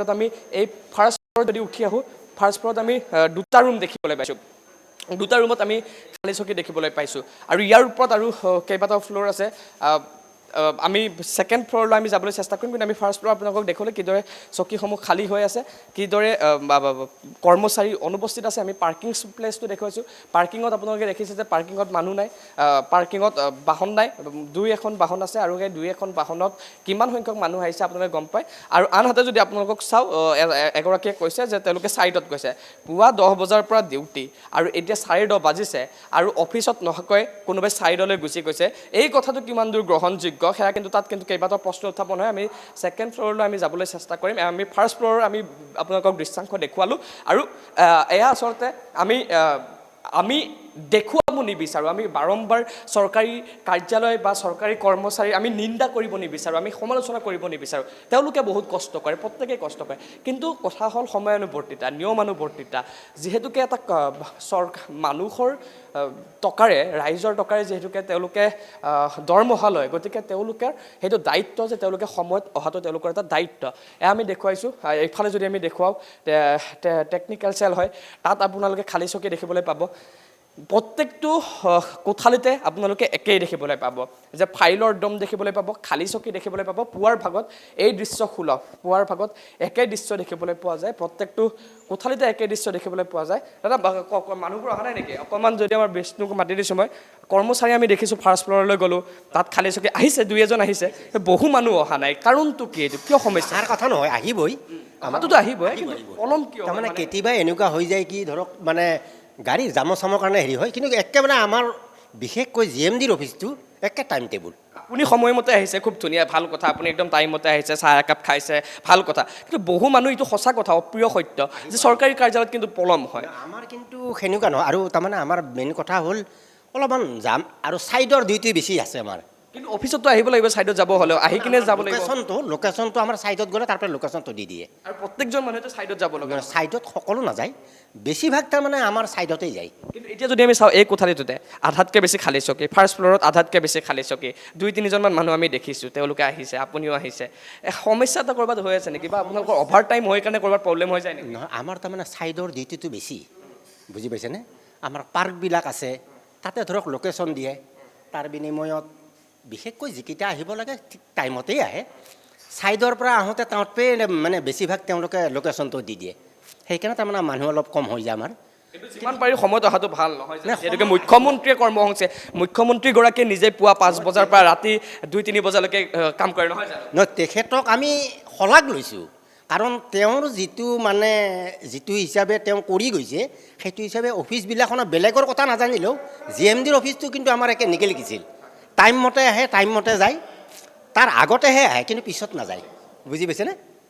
তাত আমি এই ফাৰ্ষ্ট ফ্ল'ৰত যদি উঠি আহোঁ ফাৰ্ষ্ট ফ্ল'ৰত আমি দুটা ৰুম দেখিবলৈ পাইছোঁ দুটা ৰুমত আমি খালী চকী দেখিবলৈ পাইছোঁ আৰু ইয়াৰ ওপৰত আৰু কেইবাটাও ফ্ল'ৰ আছে আমি ছেকেণ্ড ফ্ল'ৰলৈ আমি যাবলৈ চেষ্টা কৰিম কিন্তু আমি ফাৰ্ষ্ট ফ্ল'ৰ আপোনালোকক দেখুৱালে কিদৰে চকীসমূহ খালী হৈ আছে কিদৰে কৰ্মচাৰী অনুপস্থিত আছে আমি পাৰ্কিং প্লেচটো দেখুৱাইছোঁ পাৰ্কিঙত আপোনালোকে দেখিছে যে পাৰ্কিঙত মানুহ নাই পাৰ্কিঙত বাহন নাই দুই এখন বাহন আছে আৰু সেই দুই এখন বাহনত কিমান সংখ্যক মানুহ আহিছে আপোনালোকে গম পায় আৰু আনহাতে যদি আপোনালোকক চাওঁ এগৰাকীয়ে কৈছে যে তেওঁলোকে ছাইডত গৈছে পুৱা 10 বজাৰ পৰা ডিউটি আৰু এতিয়া 10:30 বাজিছে আৰু অফিচত নহাকৈ কোনোবাই ছাইডলৈ গুচি গৈছে এই কথাটো কিমান দূৰ গ্ৰহণযোগ্য সেয়া কিন্তু তাত কিন্তু কেইবাটাও প্ৰশ্ন উত্থাপন হয় আমি ছেকেণ্ড ফ্ল'ৰলৈ আমি যাবলৈ চেষ্টা কৰিম আমি ফাৰ্ষ্ট ফ্ল'ৰৰ আমি আপোনালোকক দৃশ্যাংশ দেখুৱালোঁ আৰু এয়া আচলতে আমি দেখুৱাব নিবিচাৰোঁ আমি বাৰম্বাৰ চৰকাৰী কাৰ্যালয় বা চৰকাৰী কৰ্মচাৰী আমি নিন্দা কৰিব নিবিচাৰোঁ আমি সমালোচনা কৰিব নিবিচাৰোঁ তেওঁলোকে বহুত কষ্ট কৰে প্ৰত্যেকেই কষ্ট কৰে কিন্তু কথা হ'ল সময়ানুৱৰ্তিতা নিয়মানুৱৰ্তিতা যিহেতুকে এটা মানুহৰ টকাৰে ৰাইজৰ টকাৰে যিহেতুকে তেওঁলোকে দৰমহা লয় গতিকে তেওঁলোকে সেইটো দায়িত্ব যে তেওঁলোকে সময়ত অহাটো তেওঁলোকৰ এটা দায়িত্ব এয়া আমি দেখুৱাইছোঁ এইফালে যদি আমি দেখুৱাওঁ টেকনিকেল চেল হয় তাত আপোনালোকে খালী চকী দেখিবলৈ পাব প্ৰত্যেকটো কোঠালিতে আপোনালোকে একেই দেখিবলৈ পাব যে ফাইলৰ দম দেখিবলৈ পাব খালী চকী দেখিবলৈ পাব পুৱাৰ ভাগত এই দৃশ্য সুলভ পুৱাৰ ভাগত একেই দৃশ্য দেখিবলৈ পোৱা যায় প্ৰত্যেকটো কোঠালিতে একেই দৃশ্য দেখিবলৈ পোৱা যায় দাদা মানুহবোৰ অহা নাই নেকি অকণমান যদি আমাৰ বিষ্ণুক মাতি দিছোঁ মই কৰ্মচাৰী আমি দেখিছোঁ ফাৰ্ষ্ট ফ্ল'ৰলৈ গ'লোঁ তাত খালী চকী আহিছে দুই এজন আহিছে বহু মানুহ অহা নাই কাৰণটো কি এইটো কিয় সমস্যাৰ কথা নহয় আহিবই আমাৰটোতো আহিবই কিন্তু পলম কিয় তাৰমানে কেতিয়াবা এনেকুৱা হৈ যায় কি ধৰক মানে গাড়ী জামৰ চামৰ কাৰণে হেৰি হয় কিন্তু একেবাৰে আমাৰ বিশেষকৈ GMDৰ অফিচটো একে টাইম টেবুল আপুনি সময়মতে আহিছে খুব ধুনীয়া ভাল কথা আপুনি একদম টাইমমতে আহিছে চাহ একাপ খাইছে ভাল কথা কিন্তু বহু মানুহ এইটো সঁচা কথা অপ্ৰিয় সত্য যে চৰকাৰী কাৰ্যালয়ত কিন্তু পলম হয় আমাৰ কিন্তু সেনেকুৱা নহয় আৰু তাৰমানে আমাৰ মেইন কথা হ'ল অলপমান যাম আৰু ছাইডৰ ডিউটি বেছি আছে আমাৰ কিন্তু অফিচতো আহিব লাগিব ছাইডত যাব হ'লেও আহি কিনে যাব লাগিব লোকেশ্যনটো আমাৰ ছাইডত গ'লে তাৰপৰা লোকেশ্যনটো দি দিয়ে আৰু প্ৰত্যেকজন মানুহেতো ছাইডত যাব লগা ছাইডত সকলো নাযায় বেছিভাগ তাৰমানে আমাৰ ছাইডতেই যায় কিন্তু এতিয়া যদি আমি চাওঁ এই কোঠালিটোতে আধাতকৈ বেছি খালী চকী ফাৰ্ষ্ট ফ্ল'ৰত আধাতকৈ বেছি খালী চকী 2-3জনমান মানুহ আমি দেখিছোঁ তেওঁলোকে আহিছে আপুনিও আহিছে সমস্যা এটা ক'ৰবাত হৈ আছে নেকি বা আপোনালোকৰ অভাৰ টাইম হৈ কাৰণে ক'ৰবাত প্ৰব্লেম হৈ যায় নেকি নহয় আমাৰ তাৰমানে ছাইডৰ ডিউটিটো বেছি বুজি পাইছেনে আমাৰ পাৰ্কবিলাক আছে তাতে ধৰক লোকেশ্যন দিয়ে তাৰ বিনিময়ত বিশেষকৈ যিকেইটা আহিব লাগে ঠিক টাইমতেই আহে ছাইডৰ পৰা আহোঁতে তাতে মানে বেছিভাগ তেওঁলোকে লোকেশ্যনটো দি দিয়ে সেইকাৰণে তাৰমানে মানুহ অলপ কম হৈ যায় আমাৰ যিমান পাৰি সময়ত অহাটো ভাল নহয় যিহেতুকে মুখ্যমন্ত্ৰীয়ে কৰ্মসংস্থাপন মুখ্যমন্ত্ৰীগৰাকীয়ে নিজে পুৱা 5 বজাৰ পৰা ৰাতি 2-3 বজালৈকে কাম কৰে নহয় জানো নহয় তেখেতক আমি শলাগ লৈছোঁ কাৰণ তেওঁৰ যিটো হিচাপে তেওঁ কৰি গৈছে সেইটো হিচাপে অফিচবিলাখনত বেলেগৰ কথা নাজানিলেও GMDৰ অফিচটো কিন্তু আমাৰ একে নিকেলিকিছিল টাইম মতে আহে টাইম মতে যায় তাৰ আগতেহে আহে কিন্তু পিছত নাযায় বুজি পাইছেনে